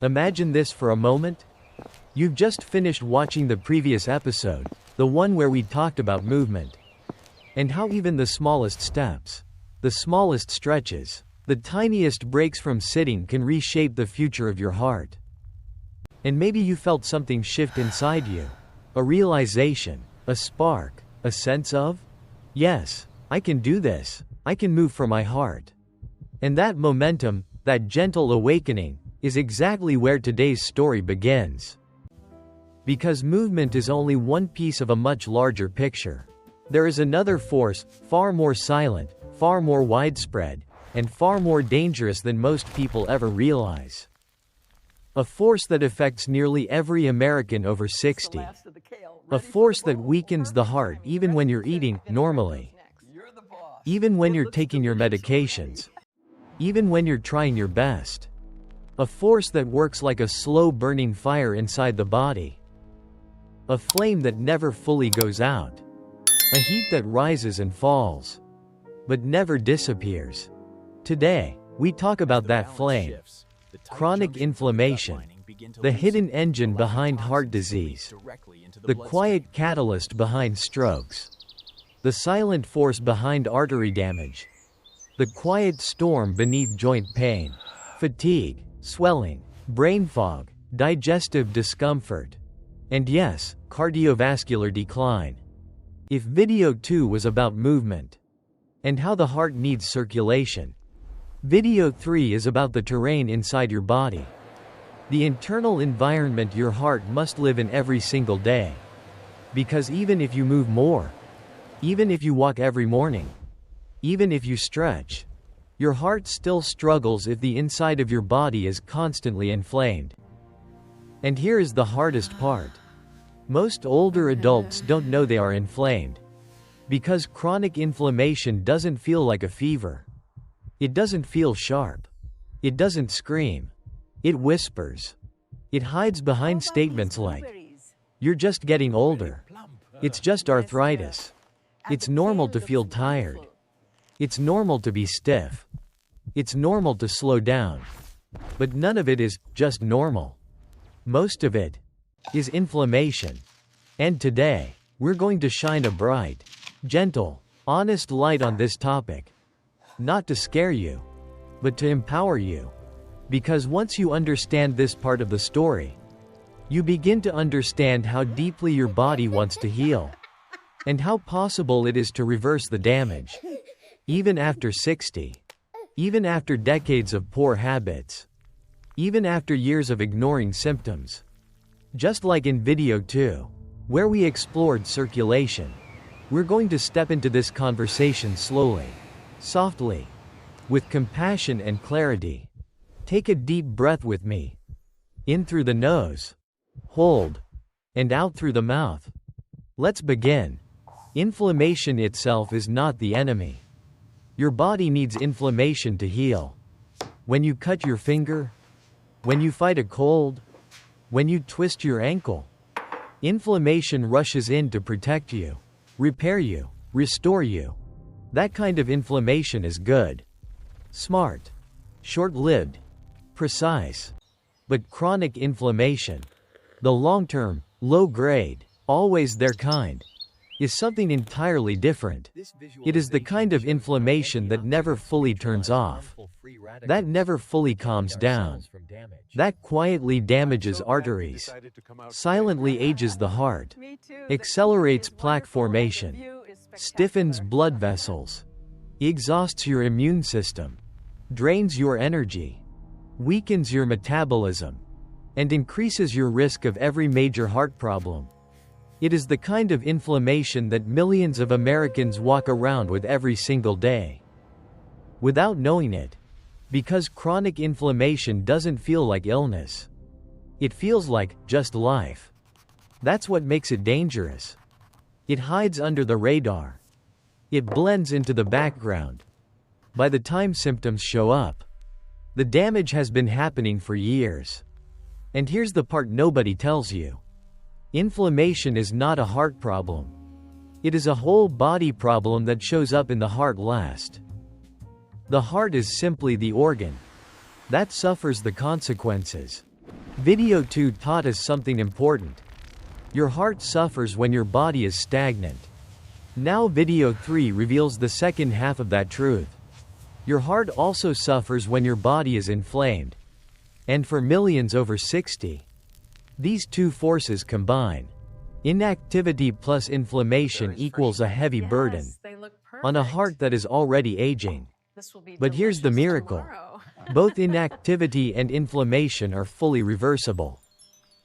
Imagine this for a moment. You've just finished watching the previous episode, the one where we talked about movement, and how even the smallest steps, the smallest stretches, the tiniest breaks from sitting can reshape the future of your heart. And maybe you felt something shift inside you, a realization, a spark, a sense of, yes, I can do this, I can move for my heart. And that momentum, that gentle awakening, is exactly where today's story begins. Because movement is only one piece of a much larger picture. There is another force, far more silent, far more widespread, and far more dangerous than most people ever realize. A force that affects nearly every American over 60. A force that weakens the heart even when you're eating normally. Even when you're taking your medications. Even when you're trying your best. A force that works like a slow-burning fire inside the body. A flame that never fully goes out. A heat that rises and falls, but never disappears. Today, we talk about that flame. Chronic inflammation. The hidden engine behind heart disease. The quiet catalyst behind strokes. The silent force behind artery damage. The quiet storm beneath joint pain. Fatigue. Swelling, brain fog, digestive discomfort, and yes, cardiovascular decline. If video 2 was about movement and how the heart needs circulation, video 3 is about the terrain inside your body, the internal environment your heart must live in every single day. Because even if you move more, even if you walk every morning, even if you stretch, your heart still struggles if the inside of your body is constantly inflamed. And here is the hardest part. Most older adults don't know they are inflamed. Because chronic inflammation doesn't feel like a fever. It doesn't feel sharp. It doesn't scream. It whispers. It hides behind statements like, "You're just getting older. It's just arthritis. It's normal to feel tired. It's normal to be stiff. It's normal to slow down." But none of it is just normal. Most of it is inflammation. And today, we're going to shine a bright, gentle, honest light on this topic. Not to scare you, but to empower you. Because once you understand this part of the story, you begin to understand how deeply your body wants to heal, and how possible it is to reverse the damage. Even after 60. Even after decades of poor habits. Even after years of ignoring symptoms. Just like in video 2, where we explored circulation, we're going to step into this conversation slowly, softly, with compassion and clarity. Take a deep breath with me. In through the nose. Hold. And out through the mouth. Let's begin. Inflammation itself is not the enemy. Your body needs inflammation to heal. When you cut your finger, when you fight a cold, when you twist your ankle, inflammation rushes in to protect you, repair you, restore you. That kind of inflammation is good, smart, short-lived, precise. But chronic inflammation, the long-term, low-grade, always there kind, is something entirely different. It is the kind of inflammation that never fully turns off, that never fully calms down, that quietly damages arteries, silently ages the heart, accelerates plaque formation, stiffens blood vessels, exhausts your immune system, drains your energy, weakens your metabolism, and increases your risk of every major heart problem. It is the kind of inflammation that millions of Americans walk around with every single day, without knowing it. Because chronic inflammation doesn't feel like illness. It feels like just life. That's what makes it dangerous. It hides under the radar. It blends into the background. By the time symptoms show up, the damage has been happening for years. And here's the part nobody tells you. Inflammation is not a heart problem. It is a whole body problem that shows up in the heart last. The heart is simply the organ that suffers the consequences. Video 2 taught us something important. Your heart suffers when your body is stagnant. Now video 3 reveals the second half of that truth. Your heart also suffers when your body is inflamed. And for millions over 60, these two forces combine. Inactivity plus inflammation equals a heavy burden on a heart that is already aging. But here's the miracle. Both inactivity and inflammation are fully reversible.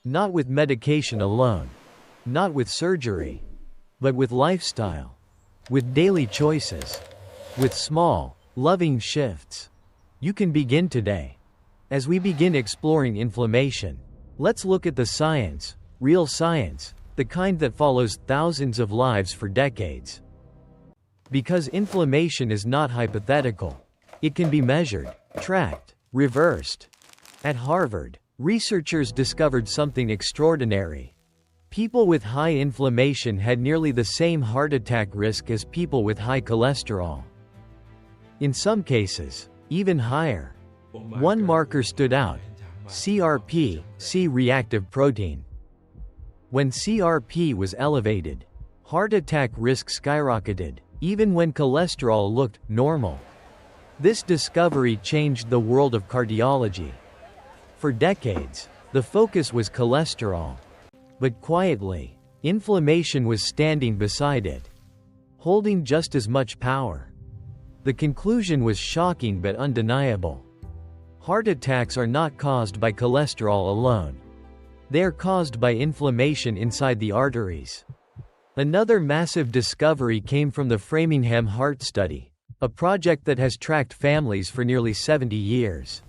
Not with medication alone. Not with surgery. But with lifestyle. With daily choices. With small, loving shifts. You can begin today. As we begin exploring inflammation, let's look at the science, real science, the kind that follows thousands of lives for decades. Because inflammation is not hypothetical. It can be measured, tracked, reversed. At Harvard, researchers discovered something extraordinary. People with high inflammation had nearly the same heart attack risk as people with high cholesterol. In some cases, even higher. One marker stood out: CRP, C-reactive protein. When CRP was elevated, heart attack risk skyrocketed, even when cholesterol looked normal. This discovery changed the world of cardiology. For decades, the focus was cholesterol. But quietly, inflammation was standing beside it, holding just as much power. The conclusion was shocking but undeniable. Heart attacks are not caused by cholesterol alone. They are caused by inflammation inside the arteries. Another massive discovery came from the Framingham Heart Study, a project that has tracked families for nearly 70 years.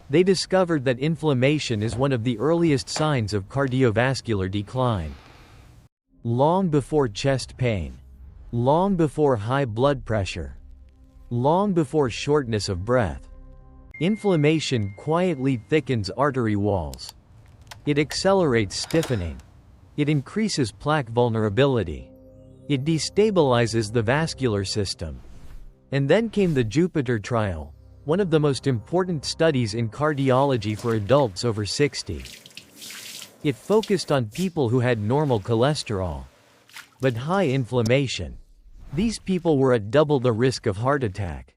They discovered that inflammation is one of the earliest signs of cardiovascular decline. Long before chest pain. Long before high blood pressure. Long before shortness of breath. Inflammation quietly thickens artery walls. It accelerates stiffening. It increases plaque vulnerability. It destabilizes the vascular system. And then came the Jupiter trial, one of the most important studies in cardiology for adults over 60. It focused on people who had normal cholesterol, but high inflammation. These people were at double the risk of heart attack,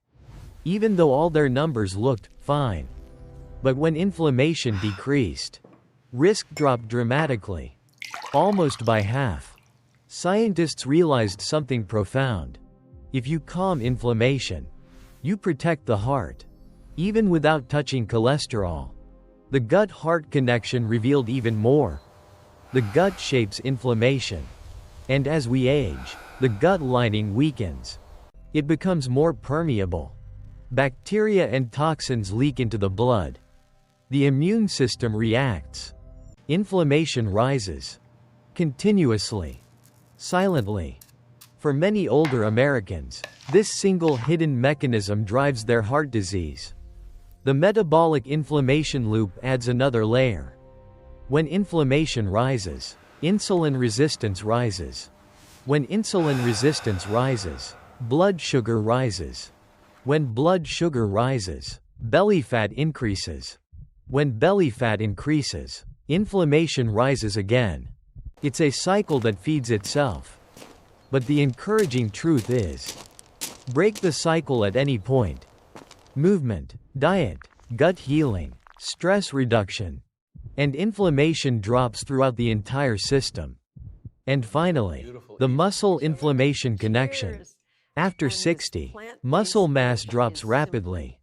even though all their numbers looked fine. But when inflammation decreased, risk dropped dramatically, almost by half. Scientists realized something profound. If you calm inflammation, you protect the heart, even without touching cholesterol. The gut-heart connection revealed even more. The gut shapes inflammation. And as we age, the gut lining weakens. It becomes more permeable. Bacteria and toxins leak into the blood. The immune system reacts. Inflammation rises. Continuously. Silently. For many older Americans, this single hidden mechanism drives their heart disease. The metabolic inflammation loop adds another layer. When inflammation rises, insulin resistance rises. When insulin resistance rises, blood sugar rises. When blood sugar rises, belly fat increases. When belly fat increases, inflammation rises again. It's a cycle that feeds itself. But the encouraging truth is, break the cycle at any point. Movement, diet, gut healing, stress reduction, and inflammation drops throughout the entire system. And finally, the muscle-inflammation connection. After 60, muscle mass drops rapidly.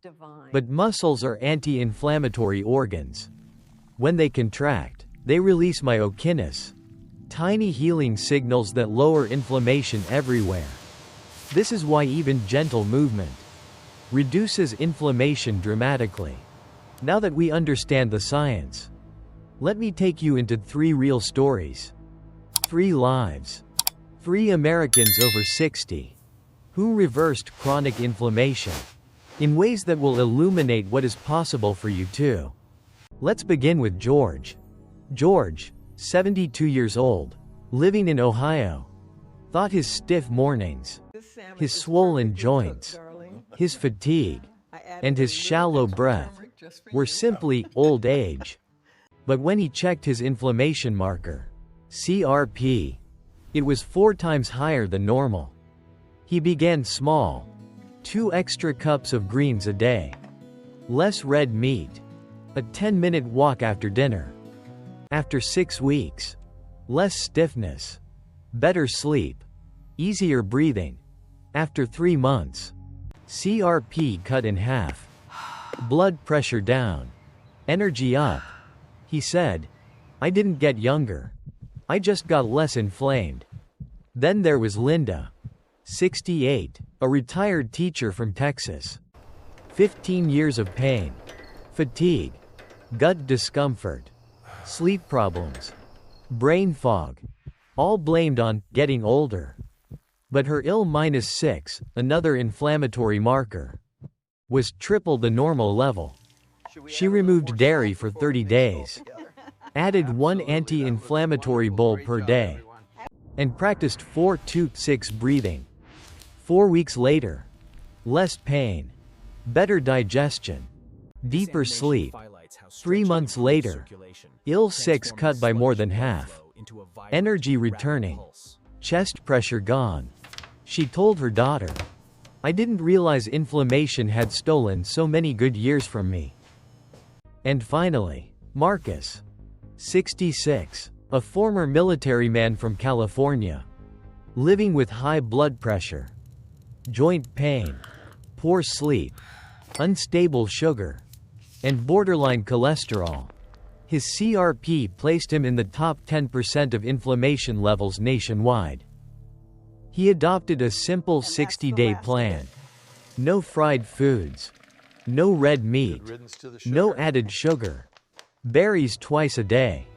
But muscles are anti-inflammatory organs. When they contract, they release myokines, tiny healing signals that lower inflammation everywhere. This is why even gentle movement reduces inflammation dramatically. Now that we understand the science, let me take you into 3 real stories. 3 lives. 3 Americans over 60 who reversed chronic inflammation in ways that will illuminate what is possible for you too. Let's begin with George. George, 72 years old, living in Ohio, thought his stiff mornings, his swollen joints, his fatigue, and his shallow breath were simply old age. But when he checked his inflammation marker, CRP, it was 4 times higher than normal. He began small. 2 extra cups of greens a day. Less red meat. A 10-minute walk after dinner. After 6 weeks. Less stiffness. Better sleep. Easier breathing. After 3 months. CRP cut in half. Blood pressure down. Energy up. He said, "I didn't get younger. I just got less inflamed." Then there was Linda. 68, a retired teacher from Texas. 15 years of pain. Fatigue. Gut discomfort. Sleep problems. Brain fog. All blamed on getting older. But her IL-6, another inflammatory marker, was triple the normal level. She removed dairy for 30 days, added 1 anti-inflammatory bowl per day, and practiced 4-2-6 breathing. 4 weeks later, less pain, better digestion, deeper sleep. 3 months later, IL-6 cut by more than half, energy returning, chest pressure gone. She told her daughter, "I didn't realize inflammation had stolen so many good years from me." And finally, Marcus, 66, a former military man from California, living with high blood pressure, joint pain, poor sleep, unstable sugar, and borderline cholesterol. His CRP placed him in the top 10% of inflammation levels nationwide. He adopted a simple 60-day plan. No fried foods. No red meat. No added sugar. Berries twice a day.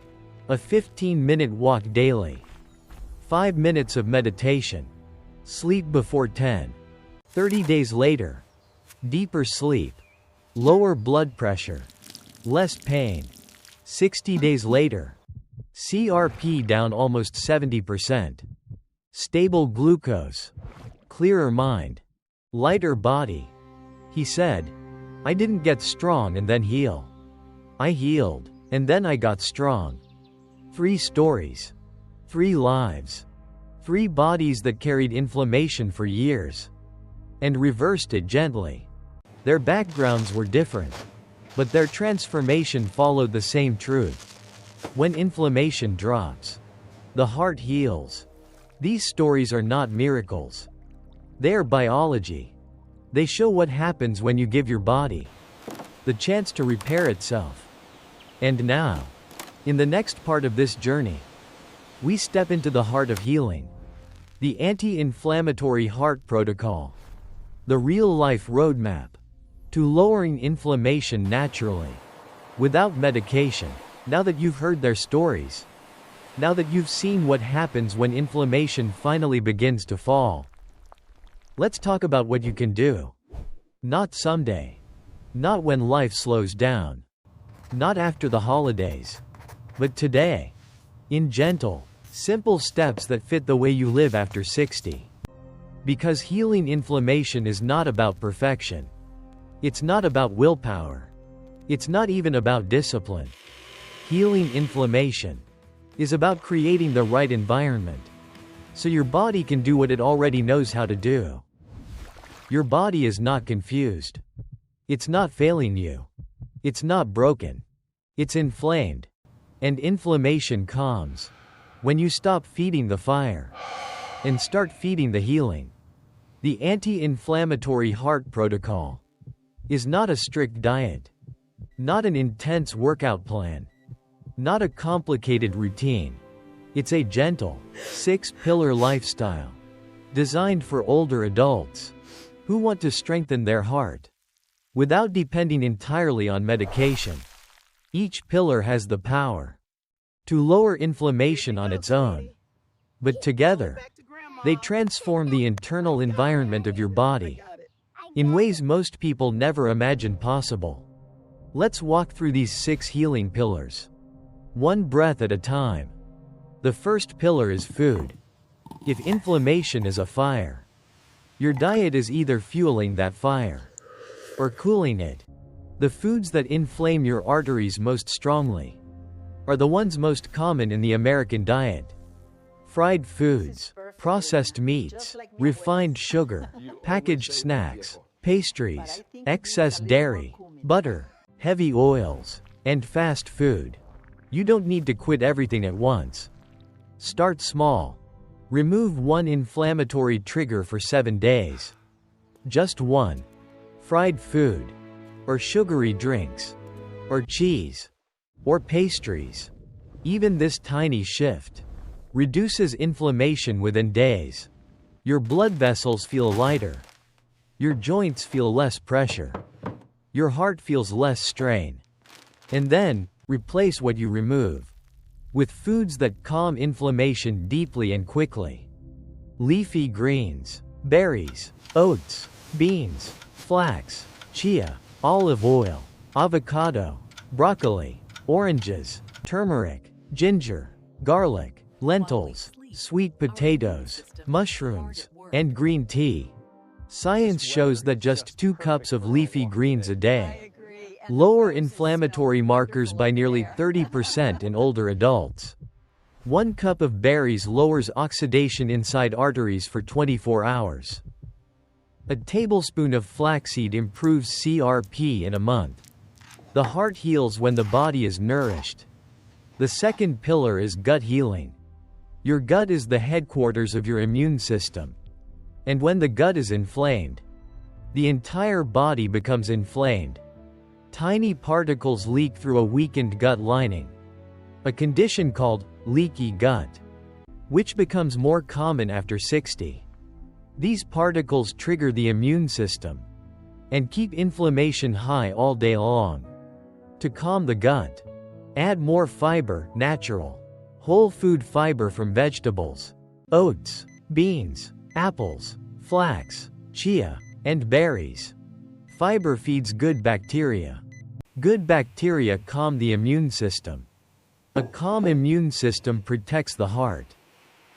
A 15-minute walk daily. 5 minutes of meditation. Sleep before 10. 30 days later. Deeper sleep. Lower blood pressure. Less pain. 60 days later. CRP down almost 70%. Stable glucose. Clearer mind. Lighter body. He said, "I didn't get strong and then heal. I healed, and then I got strong." 3 stories. 3 lives. 3 bodies that carried inflammation for years. And reversed it gently. Their backgrounds were different. But their transformation followed the same truth. When inflammation drops, the heart heals. These stories are not miracles. They are biology. They show what happens when you give your body the chance to repair itself. And now, in the next part of this journey, we step into the heart of healing. The anti-inflammatory heart protocol. The real-life roadmap to lowering inflammation naturally, without medication. Now that you've heard their stories, now that you've seen what happens when inflammation finally begins to fall, let's talk about what you can do. Not someday. Not when life slows down. Not after the holidays. But today. In gentle, simple steps that fit the way you live after 60. Because healing inflammation is not about perfection. It's not about willpower. It's not even about discipline. Healing inflammation is about creating the right environment so your body can do what it already knows how to do. Your body is not confused. It's not failing you. It's not broken. It's inflamed. And inflammation calms when you stop feeding the fire and start feeding the healing. The anti-inflammatory heart protocol is not a strict diet, not an intense workout plan, not a complicated routine. It's a gentle, 6-pillar lifestyle designed for older adults who want to strengthen their heart without depending entirely on medication. Each pillar has the power to lower inflammation on its own, but together, they transform the internal environment of your body in ways most people never imagined possible. Let's walk through these 6 healing pillars, one breath at a time. The first pillar is food. If inflammation is a fire, your diet is either fueling that fire or cooling it. The foods that inflame your arteries most strongly are the ones most common in the American diet. Fried foods, processed meats, refined sugar, packaged snacks, pastries, excess dairy, butter, heavy oils, and fast food. You don't need to quit everything at once. Start small. Remove one inflammatory trigger for 7 days. Just one. Fried food, or sugary drinks, or cheese, or pastries. Even this tiny shift reduces inflammation within days. Your blood vessels feel lighter. Your joints feel less pressure. Your heart feels less strain. And then, replace what you remove with foods that calm inflammation deeply and quickly. Leafy greens, berries, oats, beans, flax, chia, olive oil, avocado, broccoli, oranges, turmeric, ginger, garlic, lentils, sweet potatoes, mushrooms, and green tea. Science shows that just 2 cups of leafy greens a day lower inflammatory markers by nearly 30% in older adults. 1 cup of berries lowers oxidation inside arteries for 24 hours. A tablespoon of flaxseed improves CRP in a month. The heart heals when the body is nourished. The second pillar is gut healing. Your gut is the headquarters of your immune system. And when the gut is inflamed, the entire body becomes inflamed. Tiny particles leak through a weakened gut lining, a condition called leaky gut, which becomes more common after 60. These particles trigger the immune system and keep inflammation high all day long. To calm the gut, add more fiber, natural, whole food fiber from vegetables, oats, beans, apples, flax, chia, and berries. Fiber feeds good bacteria. Good bacteria calm the immune system. A calm immune system protects the heart.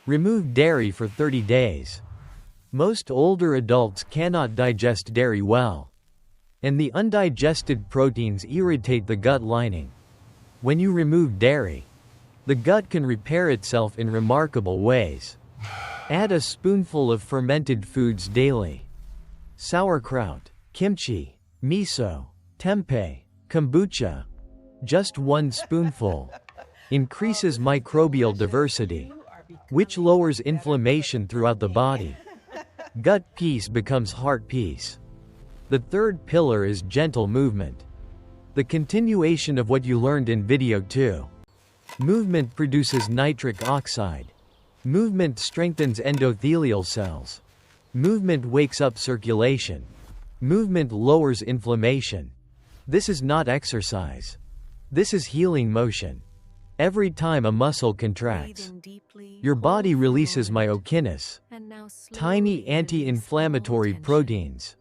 Remove dairy for 30 days. Most older adults cannot digest dairy well, and the undigested proteins irritate the gut lining. When you remove dairy, the gut can repair itself in remarkable ways. Add a spoonful of fermented foods daily. Sauerkraut, kimchi, miso, tempeh, kombucha. Just 1 spoonful increases microbial diversity, which lowers inflammation throughout the body. Gut peace becomes heart peace. The third pillar is gentle movement. The continuation of what you learned in video 2. Movement produces nitric oxide. Movement strengthens endothelial cells. Movement wakes up circulation. Movement lowers inflammation. This is not exercise. This is healing motion. Every time a muscle contracts, your body releases myokinase, tiny anti-inflammatory proteins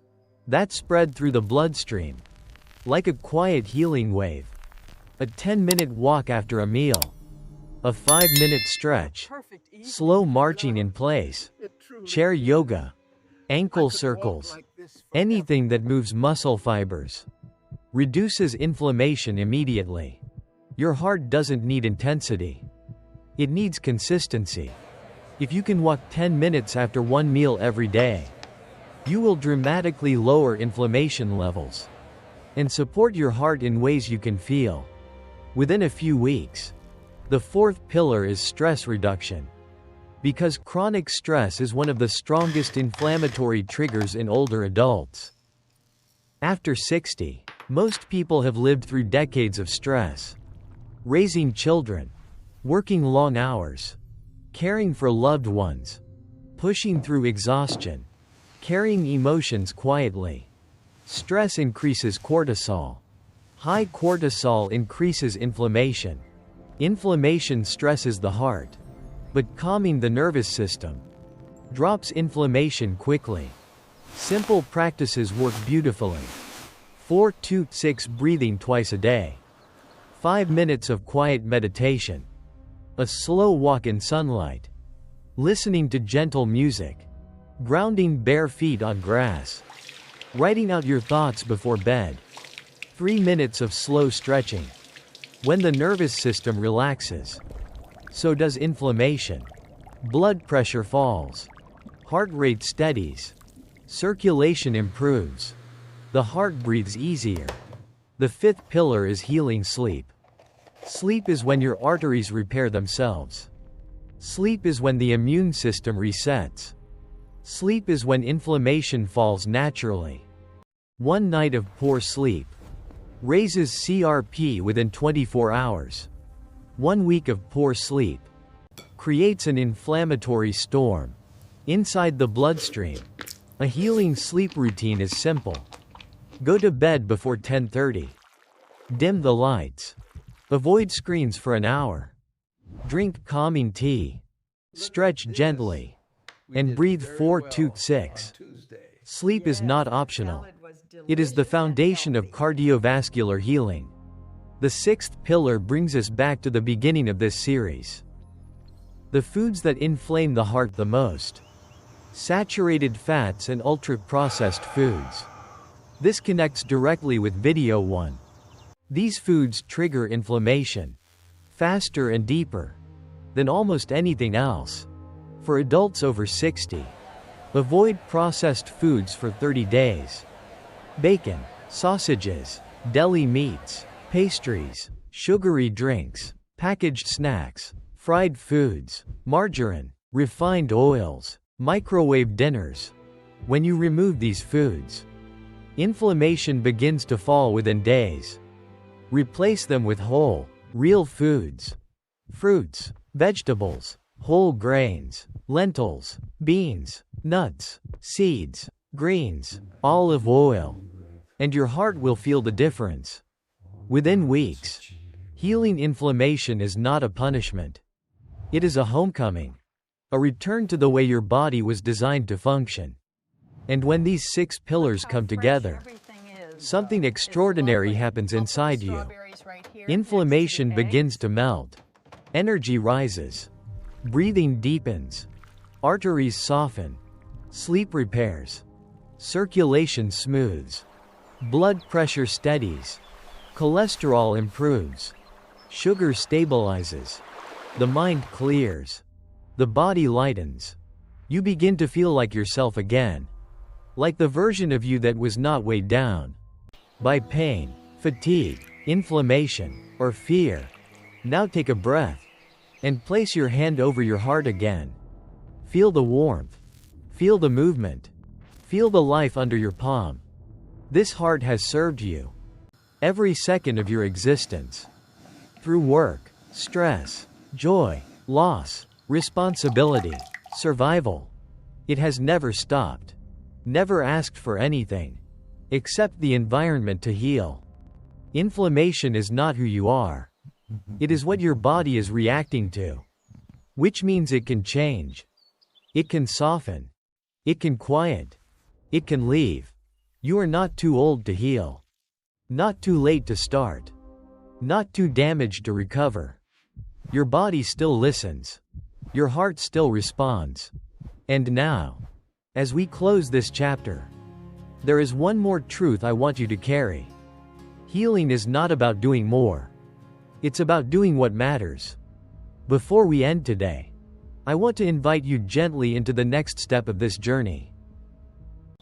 that spread through the bloodstream like a quiet healing wave. A 10-minute walk after a meal. A 5-minute stretch. Slow marching in place. Chair yoga. Ankle circles. Anything that moves muscle fibers reduces inflammation immediately. Your heart doesn't need intensity. It needs consistency. If you can walk 10 minutes after 1 meal every day, you will dramatically lower inflammation levels and support your heart in ways you can feel within a few weeks. The fourth pillar is stress reduction. Because chronic stress is one of the strongest inflammatory triggers in older adults. After 60, most people have lived through decades of stress. Raising children, working long hours, caring for loved ones, pushing through exhaustion, carrying emotions quietly. Stress increases cortisol. High cortisol increases inflammation. Inflammation stresses the heart, but calming the nervous system drops inflammation quickly. Simple practices work beautifully. 4-2-6 breathing twice a day. 5 minutes of quiet meditation. A slow walk in sunlight. Listening to gentle music. Grounding bare feet on grass. Writing out your thoughts before bed. 3 minutes of slow stretching. When the nervous system relaxes, so does inflammation. Blood pressure falls. Heart rate steadies. Circulation improves. The heart breathes easier. The fifth pillar is healing sleep. Sleep is when your arteries repair themselves. Sleep is when the immune system resets. Sleep is when inflammation falls naturally. One night of poor sleep raises CRP within 24 hours. 1 week of poor sleep creates an inflammatory storm inside the bloodstream. A healing sleep routine is simple. Go to bed before 10:30. Dim the lights. Avoid screens for an hour. Drink calming tea. Stretch gently. And breathe 4-6. Sleep is not optional. It is the foundation of cardiovascular healing. The sixth pillar brings us back to the beginning of this series. The foods that inflame the heart the most. Saturated fats and ultra-processed foods. This connects directly with video 1. These foods trigger inflammation faster and deeper than almost anything else. For adults over 60, avoid processed foods for 30 days. Bacon, sausages, deli meats, pastries, sugary drinks, packaged snacks, fried foods, margarine, refined oils, microwave dinners. When you remove these foods, inflammation begins to fall within days. Replace them with whole, real foods. Fruits, vegetables, whole grains, lentils, beans, nuts, seeds, greens, olive oil. And your heart will feel the difference. Within weeks. Healing inflammation is not a punishment. It is a homecoming. A return to the way your body was designed to function. And when these 6 pillars come together, something extraordinary happens inside you. Inflammation begins to melt. Energy rises. Breathing deepens. Arteries soften. Sleep repairs. Circulation smooths. Blood pressure steadies. Cholesterol improves. Sugar stabilizes. The mind clears. The body lightens. You begin to feel like yourself again. Like the version of you that was not weighed down by pain, fatigue, inflammation, or fear. Now take a breath and place your hand over your heart again. Feel the warmth. Feel the movement. Feel the life under your palm. This heart has served you every second of your existence. Through work, stress, joy, loss, responsibility, survival. It has never stopped. Never asked for anything except the environment to heal. Inflammation is not who you are. It is what your body is reacting to. Which means it can change. It can soften. It can quiet. It can leave. You are not too old to heal. Not too late to start. Not too damaged to recover. Your body still listens. Your heart still responds. And now, as we close this chapter, there is one more truth I want you to carry. Healing is not about doing more. It's about doing what matters. Before we end today, I want to invite you gently into the next step of this journey.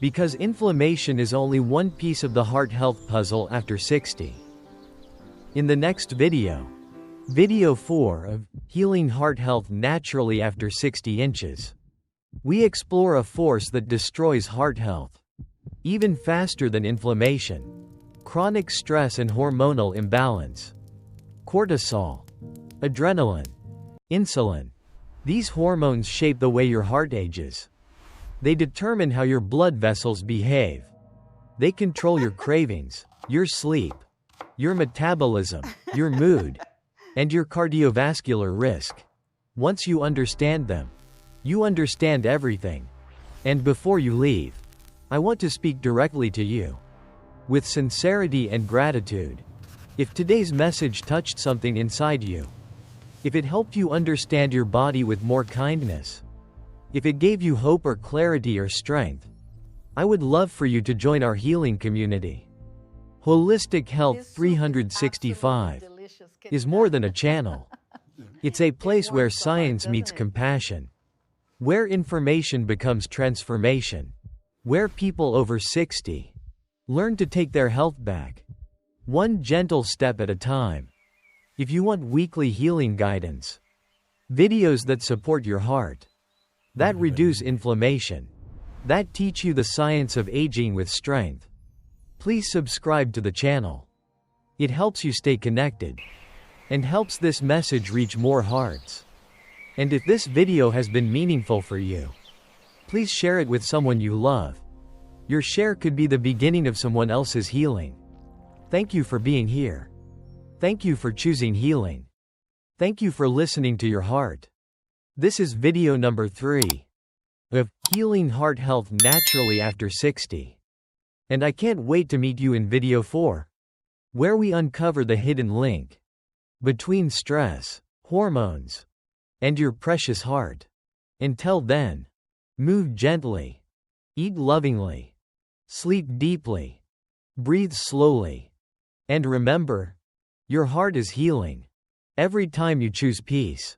Because inflammation is only one piece of the heart health puzzle after 60. In the next video, video 4 of Healing Heart Health Naturally After 60 Inches, we explore a force that destroys heart health even faster than inflammation: chronic stress and hormonal imbalance. Cortisol, adrenaline, insulin. These hormones shape the way your heart ages. They determine how your blood vessels behave. They control your cravings, your sleep, your metabolism, your mood, and your cardiovascular risk. Once you understand them, you understand everything. And before you leave, I want to speak directly to you. With sincerity and gratitude. If today's message touched something inside you, if it helped you understand your body with more kindness, if it gave you hope or clarity or strength, I would love for you to join our healing community. Holistic Health 365. is more than a channel. It's a place where science meets compassion, where information becomes transformation, where people over 60 learn to take their health back, one gentle step at a time. If you want weekly healing guidance, videos that support your heart, that reduce inflammation, that teach you the science of aging with strength, please subscribe to the channel. It helps you stay connected and helps this message reach more hearts. And if this video has been meaningful for you, please share it with someone you love. Your share could be the beginning of someone else's healing. Thank you for being here. Thank you for choosing healing. Thank you for listening to your heart. This is video number 3 of Healing Heart Health Naturally After 60. And I can't wait to meet you in video 4, where we uncover the hidden link between stress, hormones, and your precious heart. Until then, move gently, eat lovingly, sleep deeply, breathe slowly, and remember, your heart is healing every time you choose peace.